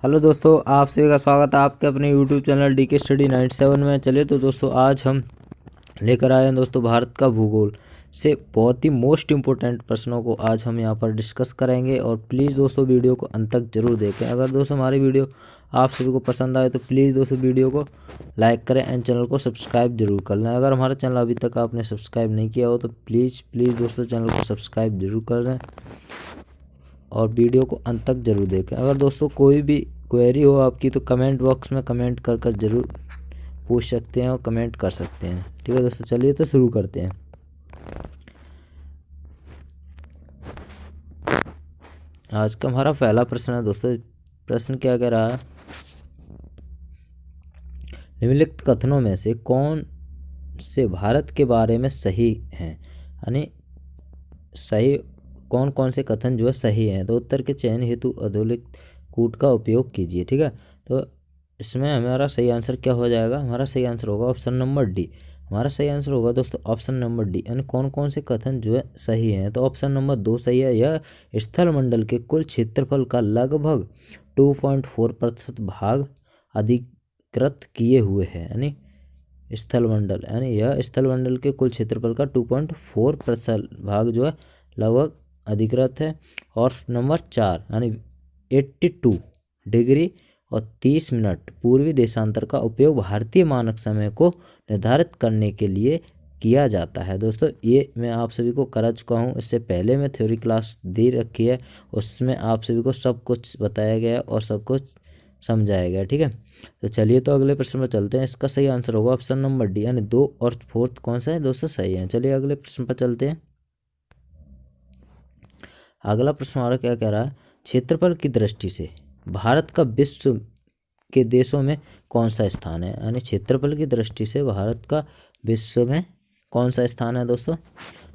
Hello दोस्तों, आप सभी का स्वागत है आपके अपने यूट्यूब चैनल डी के स्टडी 97 में। चलिए तो दोस्तों, आज हम लेकर आए हैं दोस्तों भारत का भूगोल से बहुत ही मोस्ट इम्पोर्टेंट प्रश्नों को आज हम यहां पर डिस्कस करेंगे। और प्लीज़ दोस्तों वीडियो को अंत तक जरूर देखें। अगर दोस्तों हमारी वीडियो आप सभी को पसंद आए तो प्लीज़ दोस्तों वीडियो को लाइक करें एंड चैनल को सब्सक्राइब जरूर कर लें। अगर हमारा चैनल अभी तक आपने सब्सक्राइब नहीं किया हो तो प्लीज़ दोस्तों चैनल को सब्सक्राइब जरूर कर लें और वीडियो को अंत तक जरूर देखें। अगर दोस्तों कोई भी क्वेरी हो आपकी तो कमेंट बॉक्स में कमेंट कर जरूर पूछ सकते हैं और कमेंट कर सकते हैं। ठीक है दोस्तों, चलिए तो शुरू करते हैं। आज का हमारा पहला प्रश्न है दोस्तों। प्रश्न क्या कह रहा है, निम्नलिखित कथनों में से कौन से भारत के बारे में सही हैं, यानी सही कौन कौन से कथन जो है सही हैं। तो उत्तर के चयन हेतु अधोलिखित कूट का उपयोग कीजिए। ठीक है, तो इसमें हमारा सही आंसर क्या हो जाएगा, हमारा सही आंसर होगा ऑप्शन नंबर डी। हमारा सही आंसर होगा दोस्तों ऑप्शन नंबर डी, यानी कौन कौन से कथन जो है सही हैं। तो ऑप्शन नंबर 2 सही है। यह स्थल मंडल के कुल क्षेत्रफल का लगभग 2.4% भाग अधिकृत किए हुए हैं, यानी स्थल मंडल, यानी यह स्थल मंडल के कुल क्षेत्रफल का 2.4% भाग जो है लगभग अधिकृत है। और नंबर 4 यानी 82 डिग्री और 30 मिनट पूर्वी देशांतर का उपयोग भारतीय मानक समय को निर्धारित करने के लिए किया जाता है। दोस्तों ये मैं आप सभी को करा चुका हूँ, इससे पहले मैं थ्योरी क्लास दे रखी है, उसमें आप सभी को सब कुछ बताया गया और सब कुछ समझाया गया। ठीक है, तो चलिए तो अगले प्रश्न पर चलते हैं। इसका सही आंसर होगा ऑप्शन नंबर डी, यानी 2 और 4 कौन सा है दोस्तों, सही है। चलिए अगले प्रश्न पर चलते हैं। अगला प्रश्न हमारा क्या कह रहा है, क्षेत्रफल की दृष्टि से भारत का विश्व के देशों में कौन सा स्थान है, यानी क्षेत्रफल की दृष्टि से भारत का विश्व में कौन सा स्थान है दोस्तों।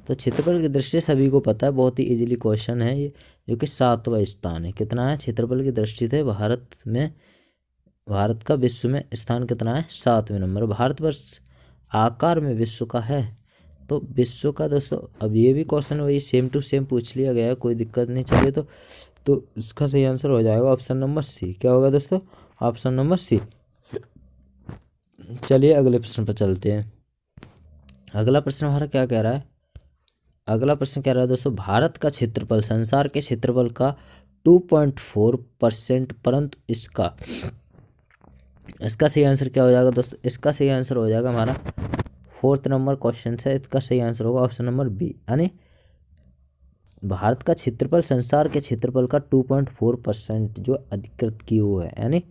तो क्षेत्रफल की दृष्टि से सभी को पता है, बहुत ही इजीली क्वेश्चन है ये, जो कि 7वां स्थान है। कितना है क्षेत्रफल की दृष्टि से भारत का विश्व में स्थान कितना है, 7वें नंबर। भारतवर्ष आकार में विश्व का है, तो विश्व का दोस्तों अब ये भी क्वेश्चन वही सेम टू सेम पूछ लिया गया है, कोई दिक्कत नहीं। चलिए तो इसका सही आंसर हो जाएगा ऑप्शन नंबर सी। क्या होगा दोस्तों, ऑप्शन नंबर सी। चलिए अगले प्रश्न पर चलते हैं। अगला प्रश्न हमारा क्या कह रहा है, अगला प्रश्न कह रहा है दोस्तों, भारत का क्षेत्रफल संसार के क्षेत्रफल का 2.4%, परंतु इसका सही आंसर क्या हो जाएगा दोस्तों। इसका सही आंसर हो जाएगा हमारा 4th नंबर क्वेश्चन से, इसका सही आंसर होगा ऑप्शन नंबर बी, यानी भारत का क्षेत्रफल संसार के क्षेत्रफल का 2.4% जो अधिकृत किए हुए है, यानी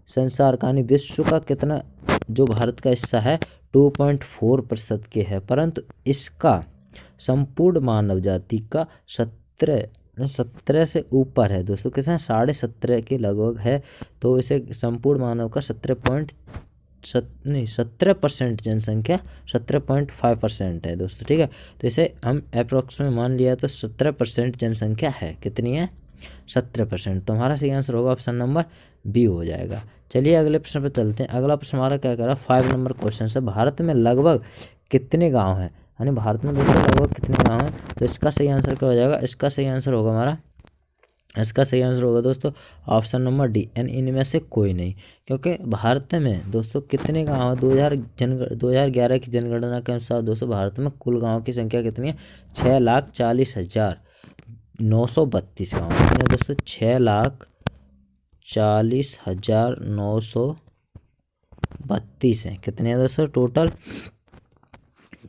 संसार का यानी विश्व का कितना जो भारत का हिस्सा है 2.4% के है, परंतु इसका संपूर्ण मानव जाति का 17 से ऊपर है दोस्तों। कितना 17.5 के लगभग है, तो इसे संपूर्ण मानव का 17% जनसंख्या 17.5% है दोस्तों। ठीक है, तो इसे हम अप्रोक्स में मान लिया तो 17% जनसंख्या है। कितनी है, 17%। तो हमारा सही आंसर होगा ऑप्शन नंबर बी हो जाएगा। चलिए अगले प्रश्न पर चलते हैं। अगला प्रश्न हमारा क्या कह रहा है, 5 नंबर क्वेश्चन है, भारत में लगभग कितने गाँव हैं, यानी भारत में दोस्तों लगभग कितने गाँव हैं। तो इसका सही आंसर क्या हो जाएगा, इसका सही आंसर होगा हमारा, इसका सही आंसर होगा दोस्तों ऑप्शन नंबर डी, यानी इनमें से कोई नहीं। क्योंकि भारत में दोस्तों कितने गांव है, 2011 की जनगणना के अनुसार दोस्तों भारत में कुल गांव की संख्या कितनी है, 6,40,932 गाँव है दोस्तों। 6,40,932 है। कितने हैं दोस्तों टोटल,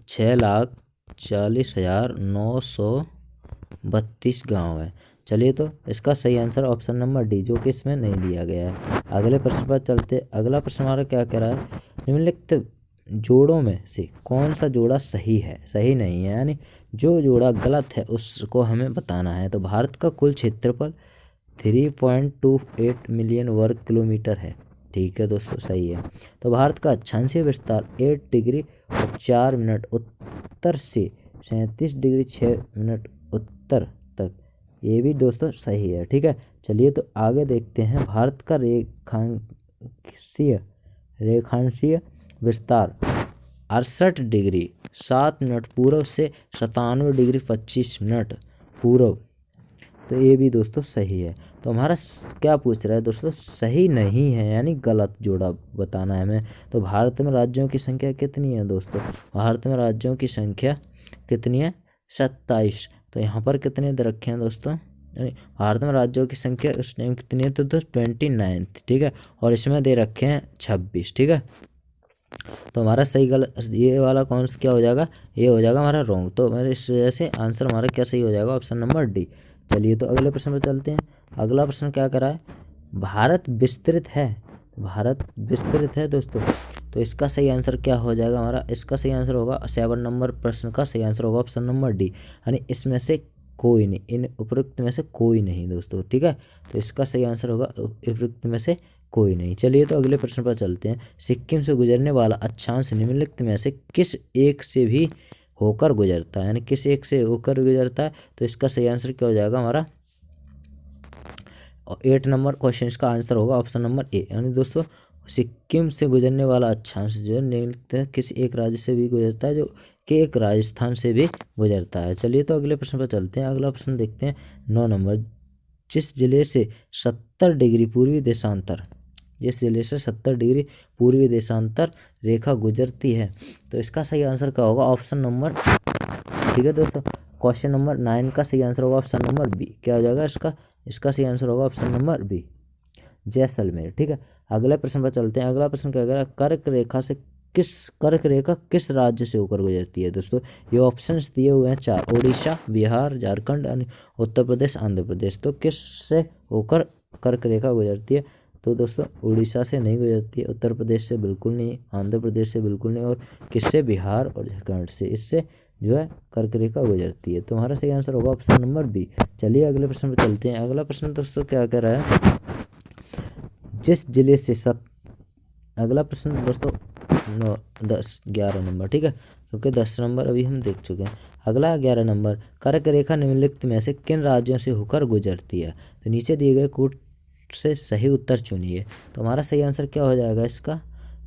6,40,932 गाँव है। चलिए तो इसका सही आंसर ऑप्शन नंबर डी, जो कि इसमें नहीं दिया गया है। अगले प्रश्न पर चलते। अगला प्रश्न हमारा क्या कह रहा है, निम्नलिखित जोड़ों में से कौन सा जोड़ा सही है, सही नहीं है, यानी जो जोड़ा गलत है उसको हमें बताना है। तो भारत का कुल क्षेत्रफल 3.28 मिलियन वर्ग किलोमीटर है। ठीक है दोस्तों, सही है। तो भारत का अक्षांशीय विस्तार 8 डिग्री और 4 मिनट उत्तर से 37 डिग्री 6 मिनट उत्तर तक, ये भी दोस्तों सही है। ठीक है, चलिए तो आगे देखते हैं। भारत का रेखांशीय विस्तार 68 डिग्री 7 मिनट पूर्व से 97 डिग्री 25 मिनट पूर्व, तो ये भी दोस्तों सही है। तो तो हमारा क्या पूछ रहा है दोस्तों, सही नहीं है यानी गलत जोड़ा बताना है हमें। तो भारत में राज्यों की संख्या कितनी है दोस्तों, भारत में राज्यों की संख्या कितनी है, 27। तो यहाँ पर कितने दे रखे हैं दोस्तों, यानी भारत में राज्यों की संख्या उस टाइम कितनी है तो 29, ठीक है, और इसमें दे रखे हैं 26, ठीक है। तो हमारा सही गलत ये वाला कौन सा क्या हो जाएगा, ये हो जाएगा हमारा रॉन्ग। तो मेरे इस वजह से आंसर हमारा क्या सही हो जाएगा, ऑप्शन नंबर डी। चलिए तो अगले प्रश्न पर चलते हैं। अगला प्रश्न क्या करा है, भारत विस्तृत है, भारत विस्तृत है दोस्तों, तो इसका सही आंसर क्या हो जाएगा हमारा, इसका सही आंसर होगा 7 नंबर प्रश्न का सही आंसर होगा ऑप्शन नंबर डी, यानी इसमें से कोई नहीं, इन उपरोक्त में से कोई नहीं दोस्तों, ठीक है। तो इसका सही आंसर होगा उपरोक्त में से कोई नहीं। चलिए तो अगले प्रश्न पर चलते हैं। सिक्किम से गुजरने वाला अक्षांश निम्नलिखित में से किस एक से भी होकर गुजरता है, यानी किस एक से होकर गुजरता है, तो इसका सही आंसर क्या हो जाएगा हमारा 8 नंबर क्वेश्चन का आंसर होगा ऑप्शन नंबर ए, यानी दोस्तों सिक्किम से गुजरने वाला अक्षांश जो है निम्नलिखित किसी एक राज्य से भी गुजरता है, जो कि एक राजस्थान से भी गुजरता है। चलिए तो अगले प्रश्न पर चलते हैं। अगला प्रश्न देखते हैं 9 नंबर, जिस जिले से 70 डिग्री पूर्वी देशांतर, जिस जिले से 70 डिग्री पूर्वी देशांतर रेखा गुजरती है, तो इसका सही आंसर क्या होगा ऑप्शन नंबर, ठीक है दोस्तों, क्वेश्चन नंबर 9 का सही आंसर होगा ऑप्शन नंबर बी। क्या हो जाएगा इसका सही आंसर होगा ऑप्शन नंबर बी, जैसलमेर, ठीक है। अगले प्रश्न पर चलते हैं। अगला प्रश्न क्या कह रहा है, कर्क रेखा किस राज्य से होकर गुजरती है दोस्तों, ये ऑप्शंस दिए हुए हैं 4, उड़ीसा, बिहार, झारखंड, उत्तर प्रदेश, आंध्र प्रदेश। तो किस से होकर कर्क रेखा गुजरती है, तो दोस्तों उड़ीसा से नहीं गुजरती है, उत्तर प्रदेश से बिल्कुल नहीं, आंध्र प्रदेश से बिल्कुल नहीं, और किससे, बिहार और झारखंड से, इससे जो है कर्क रेखा गुजरती है। तो हमारा सही आंसर होगा ऑप्शन नंबर बी। चलिए अगले प्रश्न पर चलते हैं। अगला प्रश्न दोस्तों क्या कह रहा है, जिस जिले से अगला प्रश्न दोस्तों 11 नंबर, ठीक है, क्योंकि 10 नंबर अभी हम देख चुके हैं। अगला 11 नंबर, कर्क रेखा निम्नलिखित में से किन राज्यों से होकर गुजरती है, तो नीचे दिए गए कूट से सही उत्तर चुनिए। तो हमारा सही आंसर क्या हो जाएगा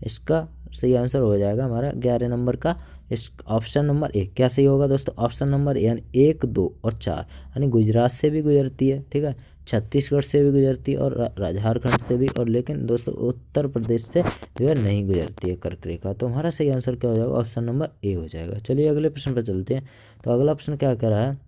इसका सही आंसर हो जाएगा हमारा 11 नंबर का इस ऑप्शन नंबर ए। क्या सही होगा दोस्तों, ऑप्शन नंबर ए, यानी 1, 2 और 4, यानी गुजरात से भी गुजरती है, ठीक है, छत्तीसगढ़ से भी गुजरती है और झारखंड से भी, और लेकिन दोस्तों उत्तर प्रदेश से जो है नहीं गुजरती है कर्क रेखा। तो हमारा सही आंसर क्या हो जाएगा, ऑप्शन नंबर ए हो जाएगा। चलिए अगले प्रश्न पर चलते हैं। तो अगला प्रश्न क्या कह रहा है,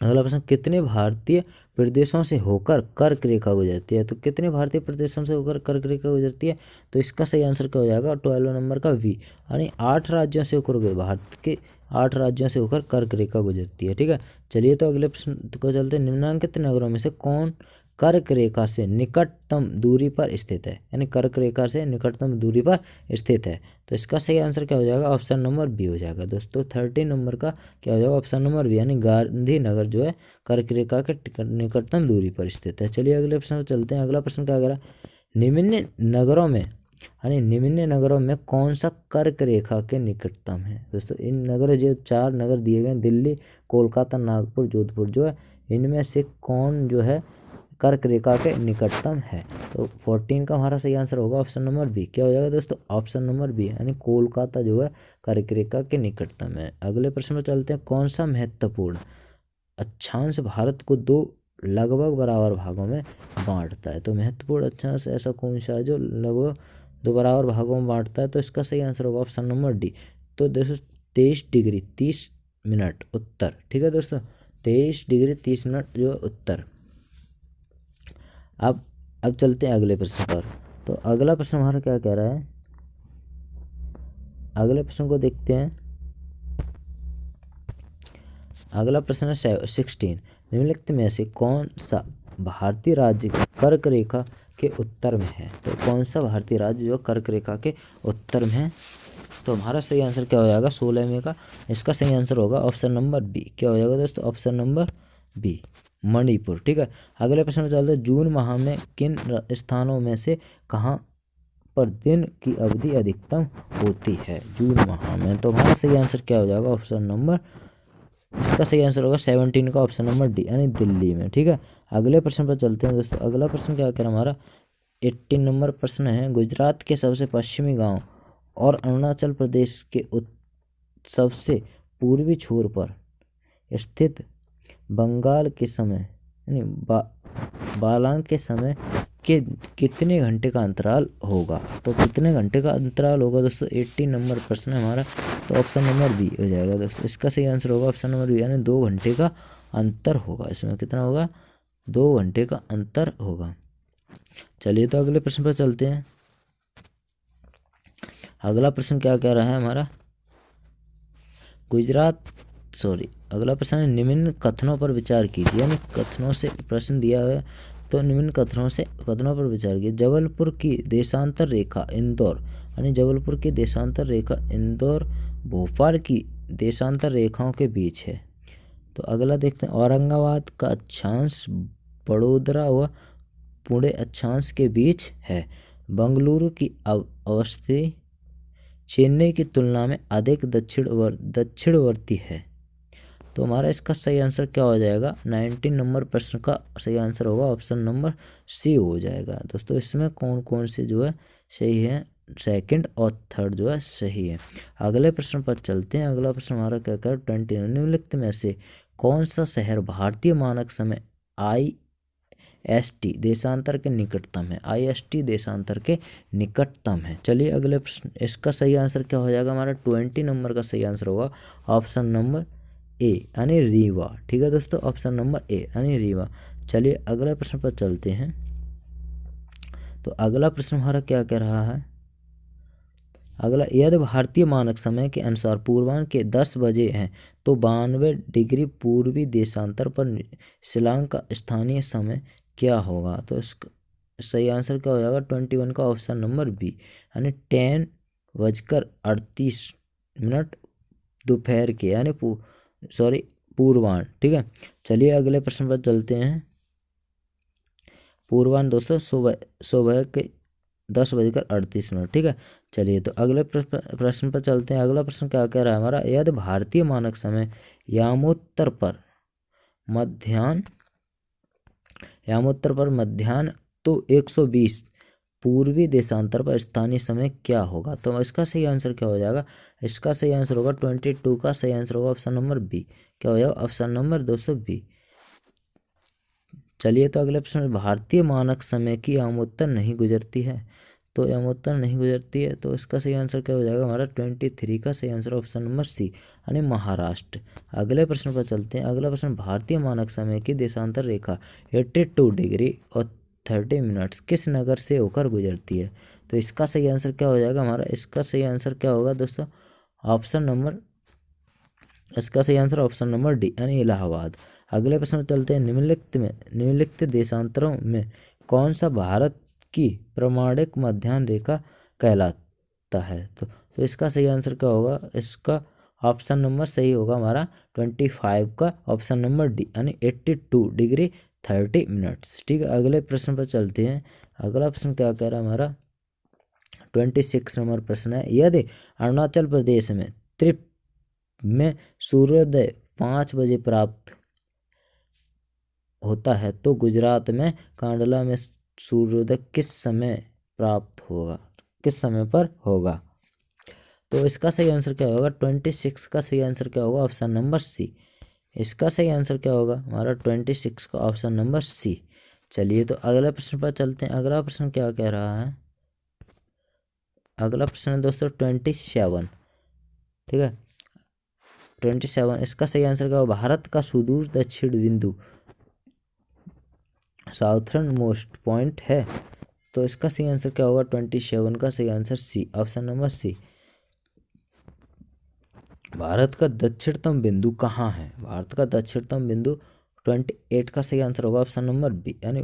अगला प्रश्न कितने भारतीय प्रदेशों से होकर कर्क रेखा गुजरती है, तो कितने भारतीय प्रदेशों से होकर कर्क रेखा गुजरती है, तो इसका सही आंसर क्या हो जाएगा 12 नंबर का वी, यानी 8 राज्यों से होकर, भारत के 8 राज्यों से होकर कर्क रेखा गुजरती है, ठीक है। चलिए तो अगले प्रश्न को चलते हैं। निम्नलिखित नगरों में से कौन कर्क रेखा से निकटतम दूरी पर स्थित है, यानी कर्क रेखा से निकटतम दूरी पर स्थित है, तो इसका सही आंसर क्या हो जाएगा ऑप्शन नंबर बी हो जाएगा दोस्तों। 13 नंबर का क्या हो जाएगा ऑप्शन नंबर बी, यानी गांधीनगर जो है कर्क रेखा के निकटतम दूरी पर स्थित है। चलिए अगले प्रश्न पर चलते हैं। अगला प्रश्न क्या करा, निम्न नगरों में कौन सा कर्क रेखा के निकटतम है दोस्तों। इन नगर जो 4 नगर दिए गए, दिल्ली, कोलकाता, नागपुर, जोधपुर, जो है इनमें से कौन जो है कर्क रेखा के निकटतम है, तो 14 का हमारा सही आंसर होगा ऑप्शन नंबर बी। क्या हो जाएगा दोस्तों ऑप्शन नंबर बी, यानी कोलकाता जो है कर्क रेखा के निकटतम है। अगले प्रश्न पर चलते हैं। कौन सा महत्वपूर्ण अक्षांश भारत को 2 लगभग बराबर भागों में बांटता है, तो महत्वपूर्ण अक्षांश ऐसा कौन सा है जो लगभग 2 बराबर भागों में बांटता है, तो इसका सही आंसर होगा ऑप्शन नंबर डी। तो दोस्तों 23 डिग्री 30 मिनट उत्तर, ठीक है दोस्तों, 23 डिग्री 30 मिनट जो उत्तर। अब चलते हैं अगले प्रश्न पर। तो अगला प्रश्न हमारा क्या कह रहा है, अगले प्रश्न को देखते हैं। अगला प्रश्न है 16, निम्नलिखित में से कौन सा भारतीय राज्य कर्क रेखा के उत्तर में है, तो कौन सा भारतीय राज्य जो कर्क रेखा के उत्तर में है, तो हमारा सही आंसर क्या हो जाएगा 16 में का, इसका सही आंसर होगा ऑप्शन नंबर बी। क्या हो जाएगा दोस्तों ऑप्शन नंबर बी, मणिपुर, ठीक है। अगले प्रश्न में चलते हैं। जून माह में किन स्थानों में से कहाँ पर दिन की अवधि अधिकतम होती है जून माह में, तो हमारा सही आंसर क्या हो जाएगा ऑप्शन नंबर, इसका सही आंसर होगा 17 का ऑप्शन नंबर डी, यानी दिल्ली में, ठीक है। अगले प्रश्न पर चलते हैं दोस्तों। अगला प्रश्न क्या कर हमारा 18 नंबर प्रश्न है। गुजरात के सबसे पश्चिमी गांव और अरुणाचल प्रदेश के सबसे पूर्वी छोर पर स्थित बंगाल के समय यानी बालांक के समय के कितने घंटे का अंतराल होगा। तो कितने घंटे का अंतराल होगा दोस्तों, 80 नंबर प्रश्न है हमारा। तो ऑप्शन नंबर बी हो जाएगा दोस्तों। इसका सही आंसर होगा ऑप्शन नंबर बी, यानी 2 घंटे का अंतर होगा। इसमें कितना होगा, 2 घंटे का अंतर होगा। चलिए तो अगले प्रश्न पर चलते हैं। अगला प्रश्न क्या कह रहा है हमारा, अगला प्रश्न है निम्न कथनों पर विचार कीजिए। यानी कथनों से प्रश्न दिया है, तो निम्न कथनों पर विचार कीजिए। जबलपुर की देशांतर रेखा इंदौर, यानी जबलपुर की देशांतर रेखा इंदौर भोपाल की देशांतर रेखाओं के बीच है। तो अगला देखते हैं, औरंगाबाद का अक्षांश बड़ोदरा व पुणे अक्षांश के बीच है। बंगलुरु की अवस्थी चेन्नई की तुलना में अधिक दक्षिणवर्ती है। तो हमारा इसका सही आंसर क्या हो जाएगा, 19 नंबर प्रश्न का सही आंसर होगा ऑप्शन नंबर सी हो जाएगा। दोस्तों इसमें कौन कौन से जो है सही है, सेकंड और थर्ड जो है सही है। अगले प्रश्न पर चलते हैं। अगला प्रश्न हमारा क्या कर 20 निम्नलिखित में से कौन सा शहर भारतीय मानक समय IST देशांतर के निकटतम है। IST देशांतर के निकटतम है। चलिए अगले प्रश्न, इसका सही आंसर क्या हो जाएगा हमारा, 20 नंबर का सही आंसर होगा ऑप्शन नंबर ए, यानी रीवा। ठीक है दोस्तों, ऑप्शन नंबर ए यानी रीवा। चलिए अगले प्रश्न पर चलते हैं। तो अगला प्रश्न हमारा क्या कह रहा है, अगला, यदि भारतीय मानक समय के अनुसार पूर्वाह्न के 10 बजे हैं तो 92 डिग्री पूर्वी देशांतर पर शिलांग का स्थानीय समय क्या होगा। तो इसका सही आंसर क्या हो जाएगा, 21 का ऑप्शन नंबर बी, यानी 10:38 दोपहर के, यानी पूर्वाह्न। ठीक है, चलिए अगले प्रश्न पर चलते हैं। पूर्वाह्न दोस्तों सुबह के 10:38। ठीक है, चलिए तो अगले प्रश्न पर चलते हैं। अगला प्रश्न क्या कह रहा है हमारा, यदि भारतीय मानक समय यामोत्तर पर मध्याह्न तो 120 पूर्वी देशांतर पर स्थानीय समय क्या होगा। तो इसका सही आंसर क्या हो जाएगा, इसका सही आंसर होगा 22 का सही आंसर होगा ऑप्शन नंबर बी। क्या हो जाएगा, ऑप्शन नंबर दोस्तों बी। चलिए तो अगले प्रश्न, भारतीय मानक समय की यामोत्तर नहीं गुजरती है। तो यामोत्तर नहीं गुजरती है, तो इसका सही आंसर क्या हो जाएगा हमारा 23 का सही आंसर ऑप्शन नंबर सी, यानी महाराष्ट्र। अगले प्रश्न पर चलते हैं। अगला प्रश्न, भारतीय मानक समय की देशांतर रेखा 82 डिग्री और 30 मिनट्स किस नगर से होकर गुजरती है। तो इसका सही आंसर क्या हो जाएगा हमारा, इसका सही आंसर क्या होगा दोस्तों, इसका सही आंसर ऑप्शन नंबर डी, यानी इलाहाबाद। अगले प्रश्न में चलते हैं। निम्नलिखित देशांतरों में कौन सा भारत की प्रमाणिक मध्याह्न रेखा कहलाता है। तो इसका सही आंसर क्या होगा, इसका ऑप्शन नंबर सही होगा हमारा 25 का ऑप्शन नंबर डी, यानी 82 डिग्री 30 मिनट्स। ठीक है, अगले प्रश्न पर चलते हैं। अगला प्रश्न क्या कह रहा है हमारा, 26 नंबर प्रश्न है। यदि अरुणाचल प्रदेश में त्रिप में सूर्योदय 5 बजे प्राप्त होता है तो गुजरात में कांडला में सूर्योदय किस समय पर होगा। तो इसका सही आंसर क्या होगा, 26 का सही आंसर क्या होगा, ऑप्शन नंबर सी। इसका सही आंसर क्या होगा हमारा 26 का ऑप्शन नंबर सी। चलिए तो अगले प्रश्न पर चलते हैं। अगला प्रश्न क्या कह रहा है, अगला प्रश्न है दोस्तों 27। ठीक है, 27, इसका सही आंसर क्या होगा, भारत का सुदूर दक्षिण बिंदु साउथर्न मोस्ट पॉइंट है। तो इसका सही आंसर क्या होगा, 27 का सही answer C, option number C. Bharat का दक्षिणतम बिंदु कहाँ है, भारत का दक्षिणतम बिंदु 28 का सही आंसर होगा ऑप्शन नंबर बी, यानी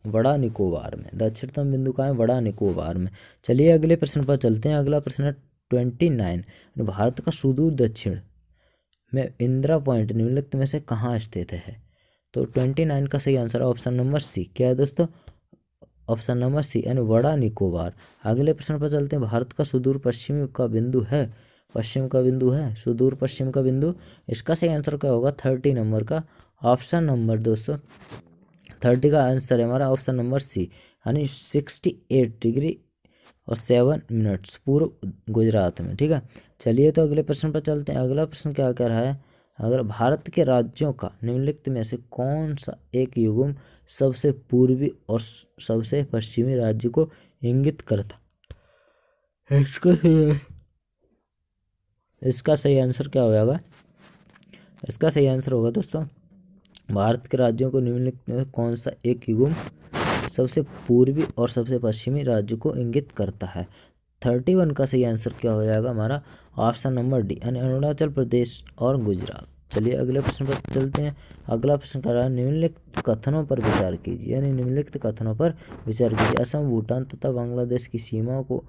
बड़ा निकोबार में। दक्षिणतम बिंदु कहाँ है, बड़ा निकोबार में। चलिए अगले प्रश्न पर चलते हैं। अगला प्रश्न है 29, भारत का सुदूर दक्षिण में इंदिरा पॉइंट निम्नलिखित में से कहाँ स्थित है। तो 29 का सही आंसर है ऑप्शन नंबर सी। क्या है दोस्तों, ऑप्शन नंबर सी, यानी बड़ा निकोबार। अगले प्रश्न पर चलते हैं। भारत का सुदूर पश्चिम का बिंदु है, सुदूर पश्चिम का बिंदु। इसका सही आंसर क्या होगा, 30 नंबर का ऑप्शन नंबर दोस्तों 30 का आंसर है हमारा ऑप्शन नंबर सी, यानी 68 डिग्री और 7 मिनट्स पूर्व गुजरात में। ठीक है, चलिए तो अगले प्रश्न पर चलते हैं। अगला प्रश्न क्या कह रहा है, अगर भारत के राज्यों का निम्नलिखित में से कौन सा एक युग्म सबसे पूर्वी और सबसे पश्चिमी राज्य को इंगित करता? इसका सही आंसर क्या हो जाएगा? इसका सही आंसर होगा दोस्तों, भारत के राज्यों को निम्नलिखित में कौन सा एक युग्म सबसे पूर्वी और सबसे पश्चिमी राज्य को इंगित करता है? 31 का सही आंसर क्या हो जाएगा हमारा? ऑप्शन नंबर डी, यानी अरुणाचल प्रदेश और गुजरात। चलिए अगले प्रश्न पर चलते हैं। अगला प्रश्न कर रहा है, निम्नलिखित कथनों पर विचार कीजिए, यानी निम्नलिखित कथनों पर विचार कीजिए। असम, भूटान तथा बांग्लादेश की सीमाओं को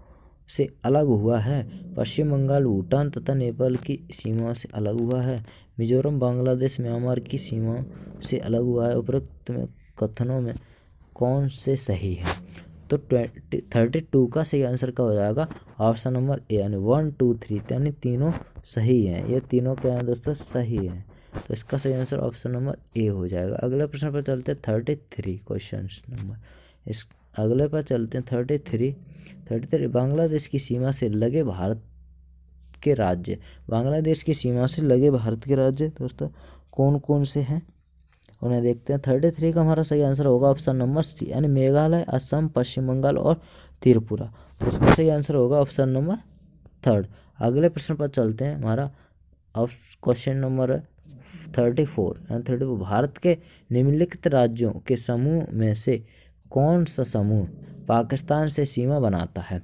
से अलग हुआ है। पश्चिम बंगाल भूटान तथा नेपाल की सीमाओं से अलग हुआ है। मिजोरम बांग्लादेश म्यांमार की सीमाओं से अलग हुआ है। उपरोक्त में कथनों में कौन से सही है? तो 32 का सही आंसर क्या हो जाएगा? ऑप्शन नंबर ए, यानी 1 2 3, यानी तीनों सही हैं। ये तीनों क्या है दोस्तों? सही हैं। तो इसका सही आंसर ऑप्शन नंबर ए हो जाएगा। अगले प्रश्न पर चलते हैं 33 क्वेश्चन नंबर। इस अगले पर चलते हैं 33। बांग्लादेश की सीमा से लगे भारत के राज्य, बांग्लादेश की सीमा से लगे भारत के राज्य दोस्तों कौन कौन से हैं उन्हें देखते हैं। 33 का हमारा सही आंसर होगा ऑप्शन नंबर सी, यानी मेघालय, असम, पश्चिम बंगाल और त्रिपुरा। उसका सही आंसर होगा ऑप्शन नंबर 3। अगले प्रश्न पर चलते हैं। हमारा क्वेश्चन नंबर 34। भारत के निम्नलिखित राज्यों के समूह में से कौन सा समूह पाकिस्तान से सीमा बनाता है?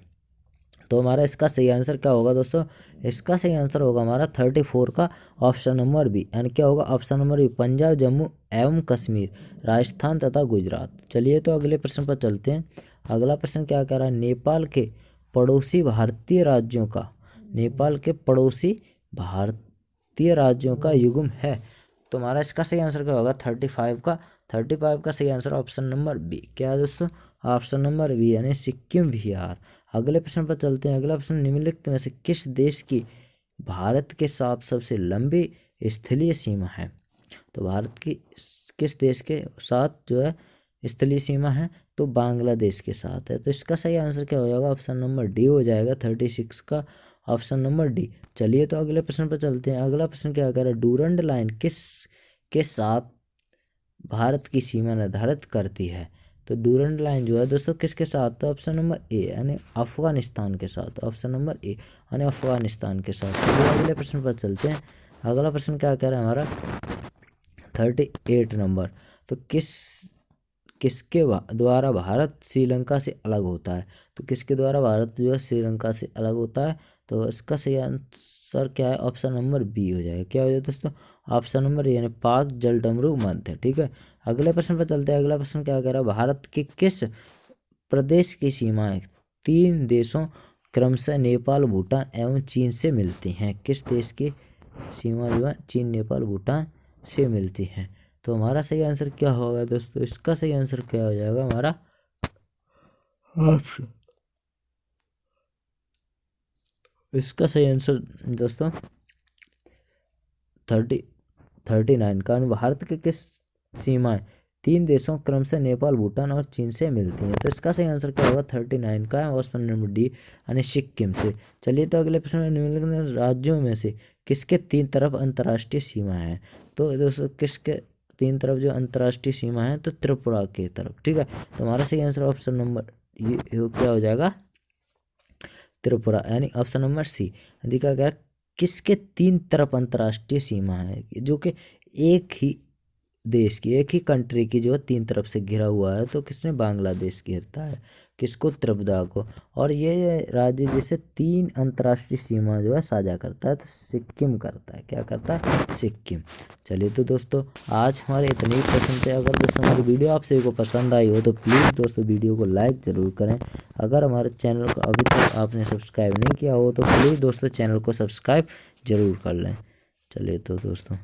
तो हमारा इसका सही आंसर क्या होगा दोस्तों? इसका सही आंसर होगा हमारा 34 का ऑप्शन नंबर बी, यानी क्या होगा? Option number B, Punjab, Jammu एवं कश्मीर, राजस्थान तथा गुजरात। चलिए तो अगले प्रश्न पर चलते हैं। अगला प्रश्न क्या कह रहा है? नेपाल के पड़ोसी भारतीय राज्यों का, नेपाल के पड़ोसी भारतीय राज्यों का युग्म है। तो हमारा इसका सही आंसर क्या होगा? 35 का सही आंसर ऑप्शन नंबर बी। क्या है दोस्तों? ऑप्शन नंबर बी, यानी सिक्किम, बिहार। अगले प्रश्न पर चलते हैं। अगला प्रश्न, निम्नलिखित में से किस देश की भारत के साथ सबसे लंबी स्थलीय सीमा है? तो भारत की किस देश के साथ जो है स्थलीय सीमा है? तो बांग्लादेश के साथ है। तो इसका सही आंसर क्या हो जाएगा? ऑप्शन नंबर डी हो जाएगा, 36 का ऑप्शन नंबर डी। चलिए तो अगले प्रश्न पर चलते हैं। अगला प्रश्न क्या कह रहा है? डूरंड लाइन किस के साथ भारत की सीमा निर्धारित करती है? तो डूरंड लाइन जो है दोस्तों किसके साथ? तो ऑप्शन नंबर ए, यानी अफगानिस्तान के साथ। ऑप्शन नंबर ए, यानी अफगानिस्तान के साथ। तो अगले प्रश्न पर चलते हैं। अगला प्रश्न क्या कह रहा है हमारा? 38 नंबर। तो किसके द्वारा भारत श्रीलंका से अलग होता है? तो किसके द्वारा भारत जो है श्रीलंका से अलग होता है? तो इसका सही आंसर क्या है? ऑप्शन नंबर बी हो जाएगा। क्या हो जाएगा दोस्तों? ऑप्शन नंबर यानी पाक, जलडमरू, मध्य। ठीक है, अगले प्रश्न पर चलते हैं। अगला प्रश्न क्या कह रहा है? भारत के किस प्रदेश की सीमाएं 3 देशों क्रमशः नेपाल, भूटान एवं चीन से मिलती हैं? किस देश की सीमा जो है चीन, नेपाल, भूटान से मिलती हैं? तो हमारा सही आंसर क्या होगा दोस्तों? इसका सही आंसर क्या हो जाएगा हमारा? इसका सही आंसर दोस्तों 39 का। भारत के किस सीमाएं 3 देशों क्रमशः नेपाल, भूटान और चीन से मिलती हैं? तो इसका सही आंसर क्या होगा? 39 का ऑप्शन नंबर डी, यानी सिक्किम से। चलिए तो अगले प्रश्न में, निम्नलिखित राज्यों में से किसके 3 तरफ अंतर्राष्ट्रीय सीमा है? तो दोस्तों किसके 3 तरफ जो अंतर्राष्ट्रीय सीमा है? तो त्रिपुरा के तरफ। ठीक है, तो हमारा सही आंसर ऑप्शन नंबर ये क्या हो जाएगा? त्रिपुरा, यानी ऑप्शन नंबर सी। देखा गया किसके 3 तरफ अंतर्राष्ट्रीय सीमा है, जो कि एक ही देश की, एक ही कंट्री की जो 3 तरफ से घिरा हुआ है। तो किसने? बांग्लादेश घेरता है किसको? त्रिपुरा को। और ये राज्य जिसे 3 अंतर्राष्ट्रीय सीमा जो है साझा करता है, तो सिक्किम करता है। क्या करता है? सिक्किम। चलिए तो दोस्तों आज हमारे इतने ही प्रश्न थे। अगर दोस्तों हमारी वीडियो आप सभी को पसंद आई हो तो प्लीज़ दोस्तों वीडियो को लाइक ज़रूर करें। अगर हमारे चैनल को अभी तक आपने सब्सक्राइब नहीं किया हो तो प्लीज़ दोस्तों चैनल को सब्सक्राइब ज़रूर कर लें। चलिए तो दोस्तों।